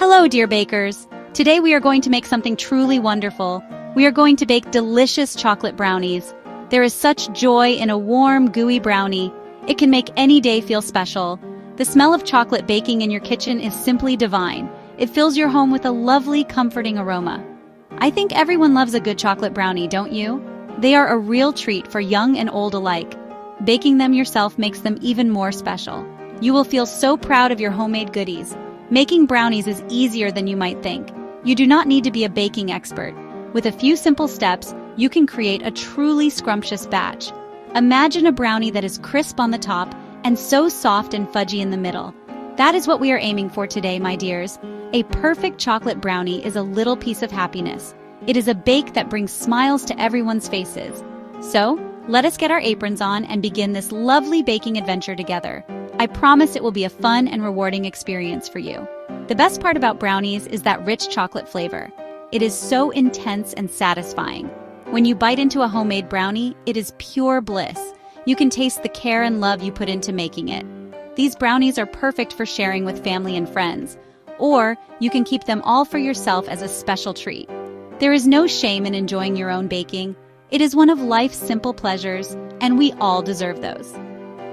Hello, dear bakers. Today we are going to make something truly wonderful. We are going to bake delicious chocolate brownies. There is such joy in a warm, gooey brownie. It can make any day feel special. The smell of chocolate baking in your kitchen is simply divine. It fills your home with a lovely, comforting aroma. I think everyone loves a good chocolate brownie, don't you? They are a real treat for young and old alike. Baking them yourself makes them even more special. You will feel so proud of your homemade goodies. Making brownies is easier than you might think. You do not need to be a baking expert. With a few simple steps, you can create a truly scrumptious batch. Imagine a brownie that is crisp on the top and so soft and fudgy in the middle. That is what we are aiming for today, my dears. A perfect chocolate brownie is a little piece of happiness. It is a bake that brings smiles to everyone's faces. So, let us get our aprons on and begin this lovely baking adventure together. I promise it will be a fun and rewarding experience for you. The best part about brownies is that rich chocolate flavor. It is so intense and satisfying. When you bite into a homemade brownie, it is pure bliss. You can taste the care and love you put into making it. These brownies are perfect for sharing with family and friends, or you can keep them all for yourself as a special treat. There is no shame in enjoying your own baking. It is one of life's simple pleasures, and we all deserve those.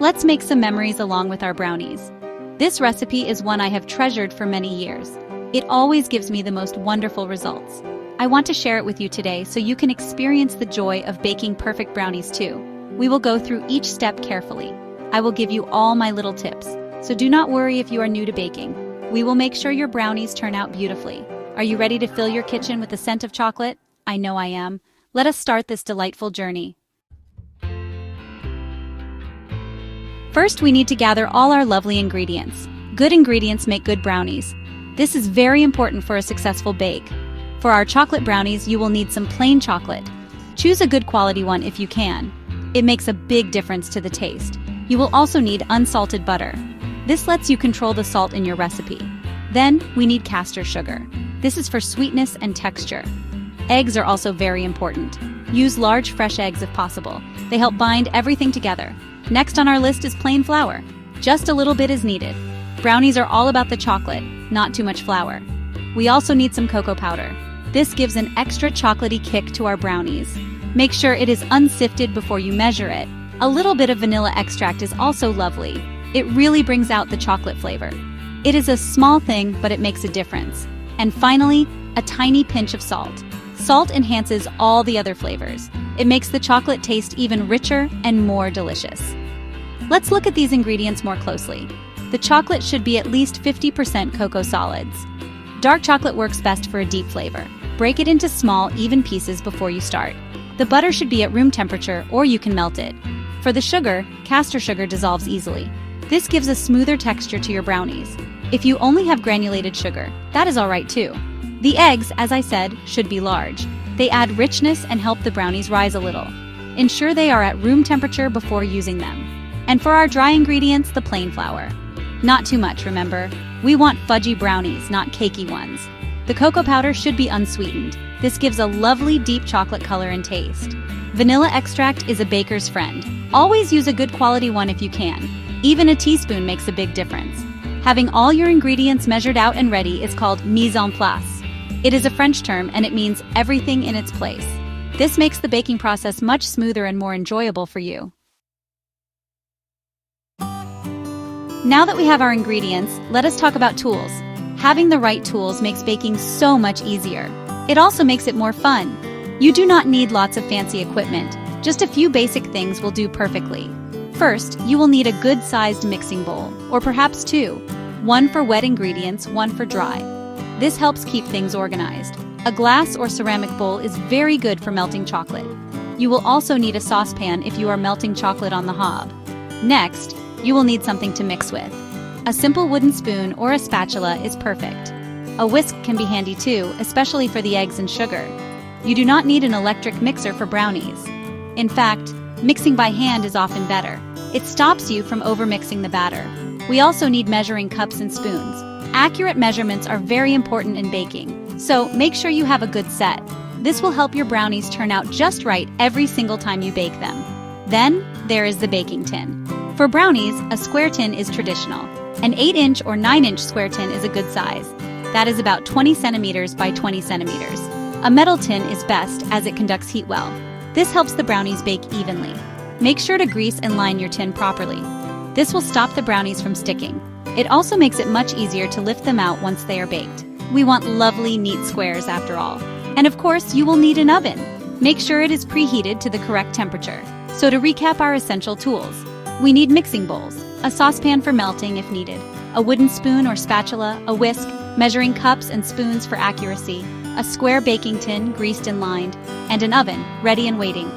Let's make some memories along with our brownies. This recipe is one I have treasured for many years. It always gives me the most wonderful results. I want to share it with you today so you can experience the joy of baking perfect brownies too. We will go through each step carefully. I will give you all my little tips, so do not worry if you are new to baking. We will make sure your brownies turn out beautifully. Are you ready to fill your kitchen with the scent of chocolate? I know I am. Let us start this delightful journey. First, we need to gather all our lovely ingredients. Good ingredients make good brownies. This is very important for a successful bake. For our chocolate brownies, you will need some plain chocolate. Choose a good quality one if you can. It makes a big difference to the taste. You will also need unsalted butter. This lets you control the salt in your recipe. Then, we need caster sugar. This is for sweetness and texture. Eggs are also very important. Use large fresh eggs if possible. They help bind everything together. Next on our list is plain flour. Just a little bit is needed. Brownies are all about the chocolate, not too much flour. We also need some cocoa powder. This gives an extra chocolatey kick to our brownies. Make sure it is unsifted before you measure it. A little bit of vanilla extract is also lovely. It really brings out the chocolate flavor. It is a small thing, but it makes a difference. And finally, a tiny pinch of salt. Salt enhances all the other flavors. It makes the chocolate taste even richer and more delicious. Let's look at these ingredients more closely. The chocolate should be at least 50% cocoa solids. Dark chocolate works best for a deep flavor. Break it into small, even pieces before you start. The butter should be at room temperature, or you can melt it. For the sugar, caster sugar dissolves easily. This gives a smoother texture to your brownies. If you only have granulated sugar, that is alright too. The eggs, as I said, should be large. They add richness and help the brownies rise a little. Ensure they are at room temperature before using them. And for our dry ingredients, the plain flour. Not too much, remember? We want fudgy brownies, not cakey ones. The cocoa powder should be unsweetened. This gives a lovely deep chocolate color and taste. Vanilla extract is a baker's friend. Always use a good quality one if you can. Even a teaspoon makes a big difference. Having all your ingredients measured out and ready is called mise en place. It is a French term and it means everything in its place. This makes the baking process much smoother and more enjoyable for you. Now that we have our ingredients, let us talk about tools. Having the right tools makes baking so much easier. It also makes it more fun. You do not need lots of fancy equipment. Just a few basic things will do perfectly. First, you will need a good-sized mixing bowl, or perhaps two. One for wet ingredients, one for dry. This helps keep things organized. A glass or ceramic bowl is very good for melting chocolate. You will also need a saucepan if you are melting chocolate on the hob. Next, you will need something to mix with. A simple wooden spoon or a spatula is perfect. A whisk can be handy too, especially for the eggs and sugar. You do not need an electric mixer for brownies. In fact, mixing by hand is often better. It stops you from overmixing the batter. We also need measuring cups and spoons. Accurate measurements are very important in baking, so make sure you have a good set. This will help your brownies turn out just right every single time you bake them. Then, there is the baking tin. For brownies, a square tin is traditional. An 8-inch or 9-inch square tin is a good size. That is about 20 centimeters by 20 centimeters. A metal tin is best as it conducts heat well. This helps the brownies bake evenly. Make sure to grease and line your tin properly. This will stop the brownies from sticking. It also makes it much easier to lift them out once they are baked. We want lovely, neat squares after all. And of course, you will need an oven. Make sure it is preheated to the correct temperature. So to recap our essential tools, we need mixing bowls, a saucepan for melting if needed, a wooden spoon or spatula, a whisk, measuring cups and spoons for accuracy, a square baking tin greased and lined, and an oven ready and waiting.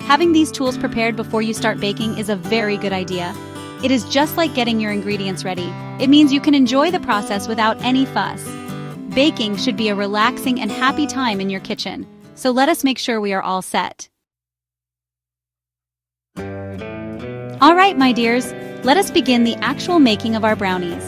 Having these tools prepared before you start baking is a very good idea. It is just like getting your ingredients ready. It means you can enjoy the process without any fuss. Baking should be a relaxing and happy time in your kitchen, so let us make sure we are all set. All right, my dears, let us begin the actual making of our brownies.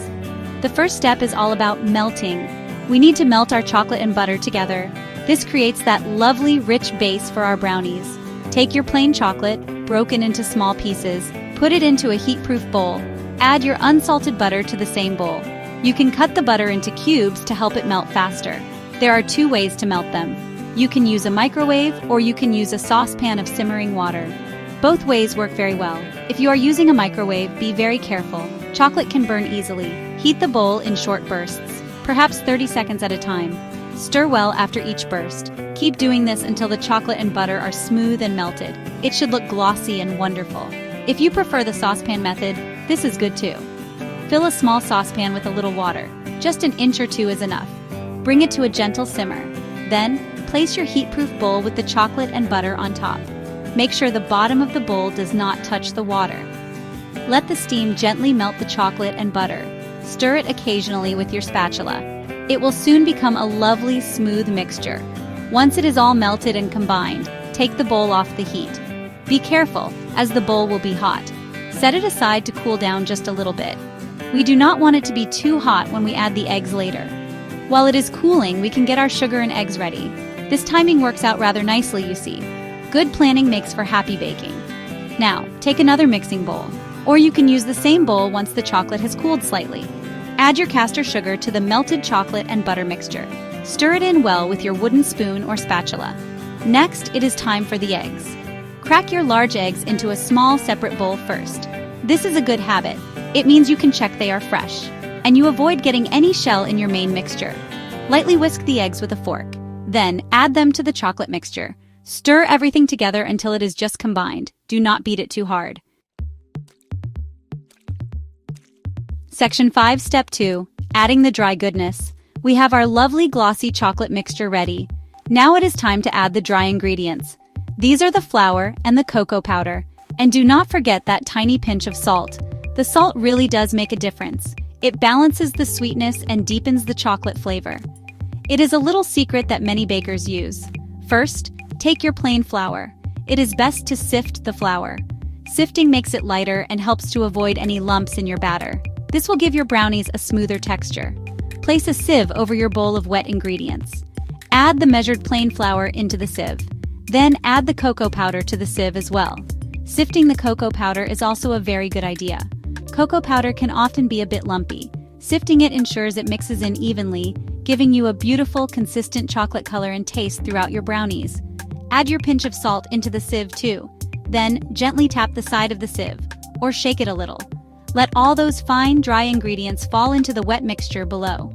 The first step is all about melting. We need to melt our chocolate and butter together. This creates that lovely, rich base for our brownies. Take your plain chocolate, broken into small pieces, put it into a heat-proof bowl. Add your unsalted butter to the same bowl. You can cut the butter into cubes to help it melt faster. There are two ways to melt them. You can use a microwave or you can use a saucepan of simmering water. Both ways work very well. If you are using a microwave, be very careful. Chocolate can burn easily. Heat the bowl in short bursts, perhaps 30 seconds at a time. Stir well after each burst. Keep doing this until the chocolate and butter are smooth and melted. It should look glossy and wonderful. If you prefer the saucepan method, this is good too. Fill a small saucepan with a little water. Just an inch or two is enough. Bring it to a gentle simmer. Then, place your heat-proof bowl with the chocolate and butter on top. Make sure the bottom of the bowl does not touch the water. Let the steam gently melt the chocolate and butter. Stir it occasionally with your spatula. It will soon become a lovely, smooth mixture. Once it is all melted and combined, take the bowl off the heat. Be careful, as the bowl will be hot. Set it aside to cool down just a little bit. We do not want it to be too hot when we add the eggs later. While it is cooling, we can get our sugar and eggs ready. This timing works out rather nicely, you see. Good planning makes for happy baking. Now, take another mixing bowl, or you can use the same bowl once the chocolate has cooled slightly. Add your caster sugar to the melted chocolate and butter mixture. Stir it in well with your wooden spoon or spatula. Next, it is time for the eggs. Crack your large eggs into a small separate bowl first. This is a good habit. It means you can check they are fresh, and you avoid getting any shell in your main mixture. Lightly whisk the eggs with a fork. Then, add them to the chocolate mixture. Stir everything together until it is just combined. Do not beat it too hard. Section 5, Step 2. Adding the dry goodness. We have our lovely glossy chocolate mixture ready. Now it is time to add the dry ingredients. These are the flour and the cocoa powder. And do not forget that tiny pinch of salt. The salt really does make a difference. It balances the sweetness and deepens the chocolate flavor. It is a little secret that many bakers use. First, take your plain flour. It is best to sift the flour. Sifting makes it lighter and helps to avoid any lumps in your batter. This will give your brownies a smoother texture. Place a sieve over your bowl of wet ingredients. Add the measured plain flour into the sieve. Then add the cocoa powder to the sieve as well. Sifting the cocoa powder is also a very good idea. Cocoa powder can often be a bit lumpy. Sifting it ensures it mixes in evenly, giving you a beautiful, consistent chocolate color and taste throughout your brownies. Add your pinch of salt into the sieve too. Then, gently tap the side of the sieve, or shake it a little. Let all those fine, dry ingredients fall into the wet mixture below.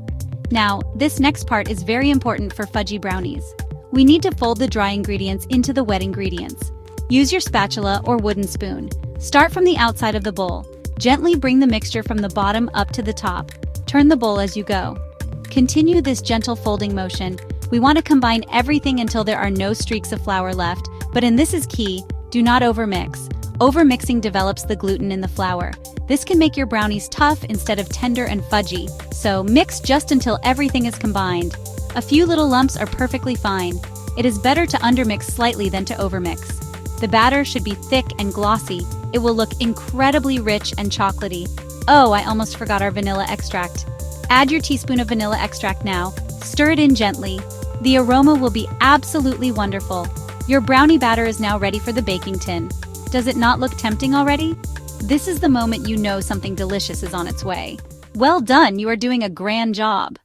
Now, this next part is very important for fudgy brownies. We need to fold the dry ingredients into the wet ingredients. Use your spatula or wooden spoon. Start from the outside of the bowl. Gently bring the mixture from the bottom up to the top. Turn the bowl as you go. Continue this gentle folding motion. We want to combine everything until there are no streaks of flour left, but this is key, do not overmix. Overmixing develops the gluten in the flour. This can make your brownies tough instead of tender and fudgy, so mix just until everything is combined. A few little lumps are perfectly fine. It is better to undermix slightly than to overmix. The batter should be thick and glossy. It will look incredibly rich and chocolatey. Oh, I almost forgot our vanilla extract. Add your teaspoon of vanilla extract now. Stir it in gently. The aroma will be absolutely wonderful. Your brownie batter is now ready for the baking tin. Does it not look tempting already? This is the moment you know something delicious is on its way. Well done, you are doing a grand job.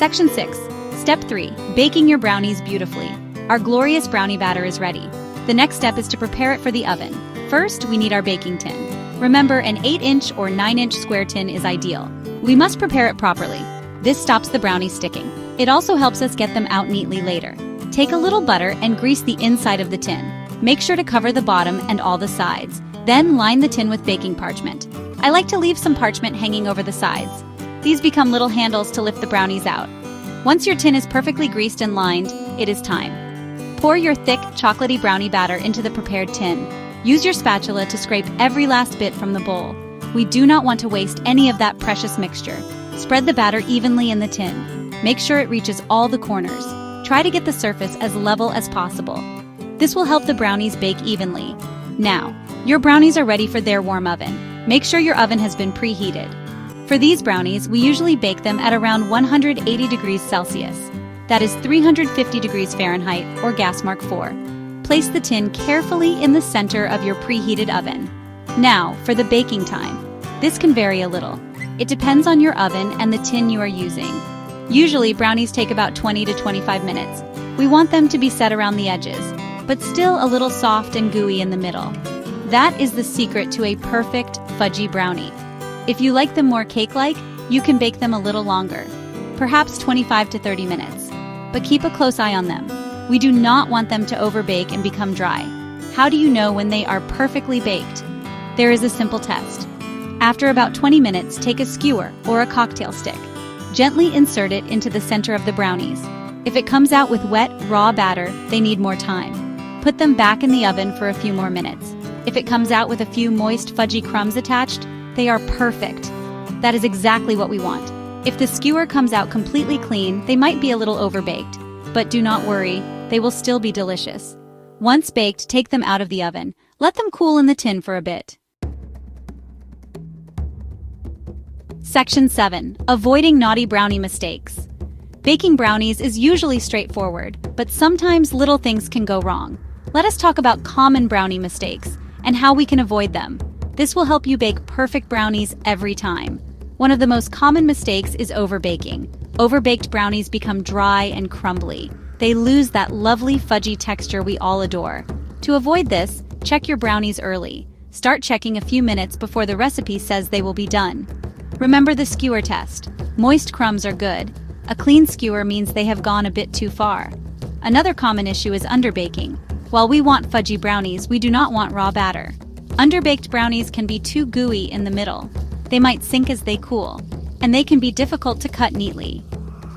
Section 6. Step 3. Baking your brownies beautifully. Our glorious brownie batter is ready. The next step is to prepare it for the oven. First, we need our baking tin. Remember, an 8-inch or 9-inch square tin is ideal. We must prepare it properly. This stops the brownies sticking. It also helps us get them out neatly later. Take a little butter and grease the inside of the tin. Make sure to cover the bottom and all the sides. Then line the tin with baking parchment. I like to leave some parchment hanging over the sides. These become little handles to lift the brownies out. Once your tin is perfectly greased and lined, it is time. Pour your thick, chocolatey brownie batter into the prepared tin. Use your spatula to scrape every last bit from the bowl. We do not want to waste any of that precious mixture. Spread the batter evenly in the tin. Make sure it reaches all the corners. Try to get the surface as level as possible. This will help the brownies bake evenly. Now, your brownies are ready for their warm oven. Make sure your oven has been preheated. For these brownies, we usually bake them at around 180 degrees Celsius. That is 350 degrees Fahrenheit or gas mark 4. Place the tin carefully in the center of your preheated oven. Now, for the baking time. This can vary a little. It depends on your oven and the tin you are using. Usually, brownies take about 20 to 25 minutes. We want them to be set around the edges, but still a little soft and gooey in the middle. That is the secret to a perfect fudgy brownie. If you like them more cake-like, you can bake them a little longer, perhaps 25 to 30 minutes. But keep a close eye on them. We do not want them to overbake and become dry. How do you know when they are perfectly baked? There is a simple test. After about 20 minutes, take a skewer or a cocktail stick. Gently insert it into the center of the brownies. If it comes out with wet, raw batter, they need more time. Put them back in the oven for a few more minutes. If it comes out with a few moist, fudgy crumbs attached, they are perfect. That is exactly what we want. If the skewer comes out completely clean, they might be a little overbaked. But do not worry, they will still be delicious. Once baked, take them out of the oven. Let them cool in the tin for a bit. Section 7. Avoiding naughty brownie mistakes. Baking brownies is usually straightforward, but sometimes little things can go wrong. Let us talk about common brownie mistakes and how we can avoid them. This will help you bake perfect brownies every time. One of the most common mistakes is overbaking. Overbaked brownies become dry and crumbly. They lose that lovely fudgy texture we all adore. To avoid this, check your brownies early. Start checking a few minutes before the recipe says they will be done. Remember the skewer test. Moist crumbs are good. A clean skewer means they have gone a bit too far. Another common issue is underbaking. While we want fudgy brownies, we do not want raw batter. Underbaked brownies can be too gooey in the middle. They might sink as they cool, and they can be difficult to cut neatly.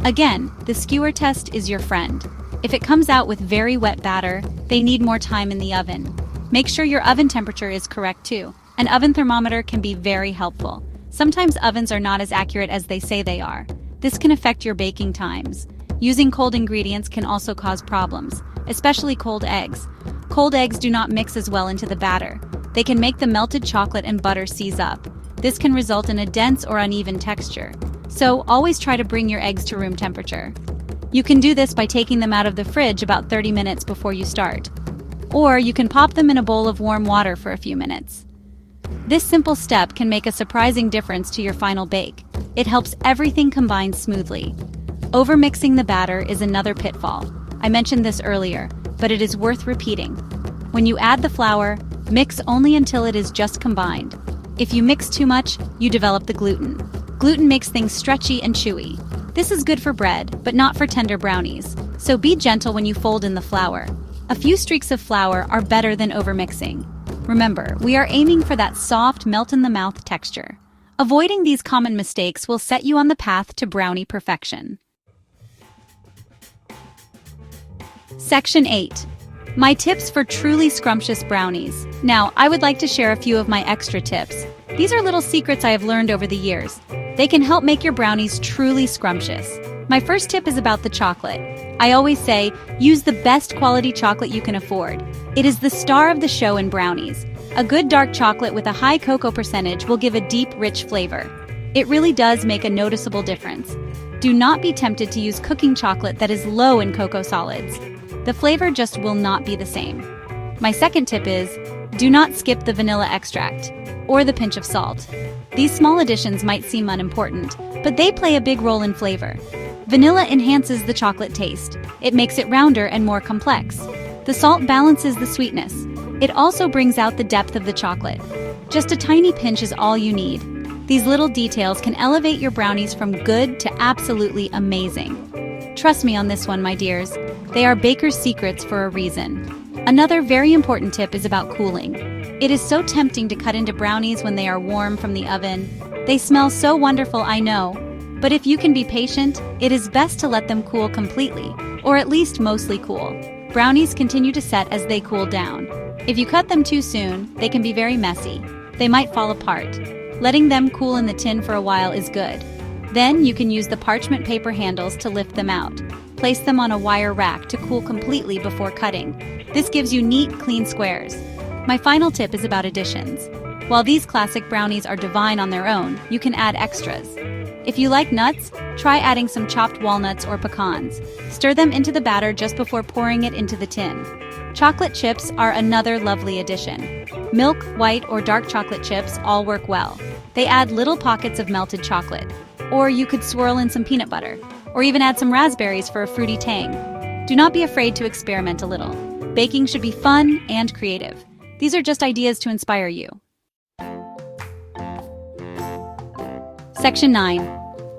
Again, the skewer test is your friend. If it comes out with very wet batter, they need more time in the oven. Make sure your oven temperature is correct too. An oven thermometer can be very helpful. Sometimes ovens are not as accurate as they say they are. This can affect your baking times. Using cold ingredients can also cause problems, especially cold eggs. Cold eggs do not mix as well into the batter. They can make the melted chocolate and butter seize up. This can result in a dense or uneven texture. So always try to bring your eggs to room temperature. You can do this by taking them out of the fridge about 30 minutes before you start. Or you can pop them in a bowl of warm water for a few minutes. This simple step can make a surprising difference to your final bake. It helps everything combine smoothly. Overmixing the batter is another pitfall. I mentioned this earlier, but it is worth repeating. When you add the flour, mix only until it is just combined. If you mix too much, you develop the gluten. Gluten makes things stretchy and chewy. This is good for bread, but not for tender brownies. So be gentle when you fold in the flour. A few streaks of flour are better than overmixing. Remember, we are aiming for that soft, melt-in-the-mouth texture. Avoiding these common mistakes will set you on the path to brownie perfection. Section 8. My tips for truly scrumptious brownies. Now, I would like to share a few of my extra tips. These are little secrets I have learned over the years. They can help make your brownies truly scrumptious. My first tip is about the chocolate. I always say, use the best quality chocolate you can afford. It is the star of the show in brownies. A good dark chocolate with a high cocoa percentage will give a deep, rich flavor. It really does make a noticeable difference. Do not be tempted to use cooking chocolate that is low in cocoa solids. The flavor just will not be the same. My second tip is, do not skip the vanilla extract or the pinch of salt. These small additions might seem unimportant, but they play a big role in flavor. Vanilla enhances the chocolate taste. It makes it rounder and more complex. The salt balances the sweetness. It also brings out the depth of the chocolate. Just a tiny pinch is all you need. These little details can elevate your brownies from good to absolutely amazing. Trust me on this one, my dears. They are baker's secrets for a reason. Another very important tip is about cooling. It is so tempting to cut into brownies when they are warm from the oven. They smell so wonderful, I know. But if you can be patient, it is best to let them cool completely, or at least mostly cool. Brownies continue to set as they cool down. If you cut them too soon, they can be very messy. They might fall apart. Letting them cool in the tin for a while is good. Then you can use the parchment paper handles to lift them out. Place them on a wire rack to cool completely before cutting. This gives you neat, clean squares. My final tip is about additions. While these classic brownies are divine on their own, you can add extras. If you like nuts, try adding some chopped walnuts or pecans. Stir them into the batter just before pouring it into the tin. Chocolate chips are another lovely addition. Milk, white, or dark chocolate chips all work well. They add little pockets of melted chocolate. Or you could swirl in some peanut butter, or even add some raspberries for a fruity tang. Do not be afraid to experiment a little. Baking should be fun and creative. These are just ideas to inspire you. Section 9.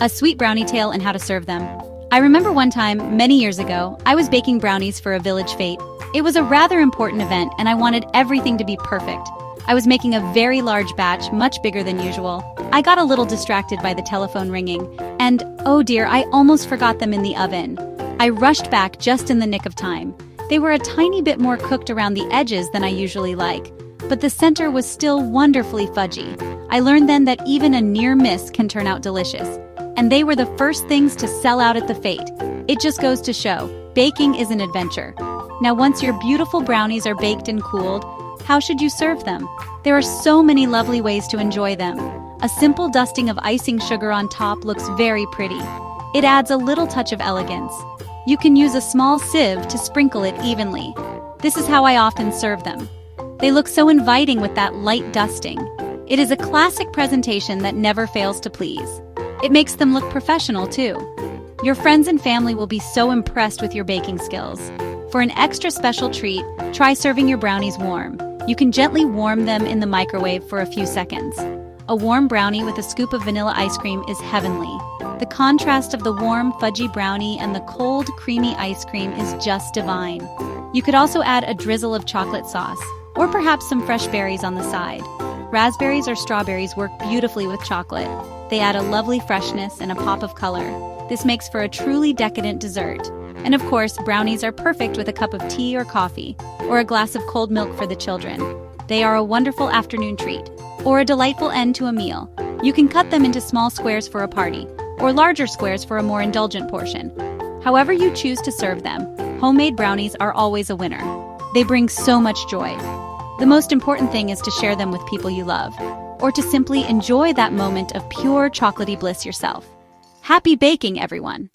A sweet brownie tale and how to serve them. I remember one time, many years ago, I was baking brownies for a village fete. It was a rather important event and I wanted everything to be perfect. I was making a very large batch, much bigger than usual. I got a little distracted by the telephone ringing, and oh dear, I almost forgot them in the oven. I rushed back just in the nick of time. They were a tiny bit more cooked around the edges than I usually like, but the center was still wonderfully fudgy. I learned then that even a near miss can turn out delicious, and they were the first things to sell out at the fete. It just goes to show, baking is an adventure. Now once your beautiful brownies are baked and cooled, how should you serve them? There are so many lovely ways to enjoy them. A simple dusting of icing sugar on top looks very pretty. It adds a little touch of elegance. You can use a small sieve to sprinkle it evenly. This is how I often serve them. They look so inviting with that light dusting. It is a classic presentation that never fails to please. It makes them look professional too. Your friends and family will be so impressed with your baking skills. For an extra special treat, try serving your brownies warm. You can gently warm them in the microwave for a few seconds. A warm brownie with a scoop of vanilla ice cream is heavenly. The contrast of the warm, fudgy brownie and the cold, creamy ice cream is just divine. You could also add a drizzle of chocolate sauce, or perhaps some fresh berries on the side. Raspberries or strawberries work beautifully with chocolate. They add a lovely freshness and a pop of color. This makes for a truly decadent dessert. And of course, brownies are perfect with a cup of tea or coffee, or a glass of cold milk for the children. They are a wonderful afternoon treat, or a delightful end to a meal. You can cut them into small squares for a party, or larger squares for a more indulgent portion. However you choose to serve them, homemade brownies are always a winner. They bring so much joy. The most important thing is to share them with people you love, or to simply enjoy that moment of pure chocolatey bliss yourself. Happy baking, everyone!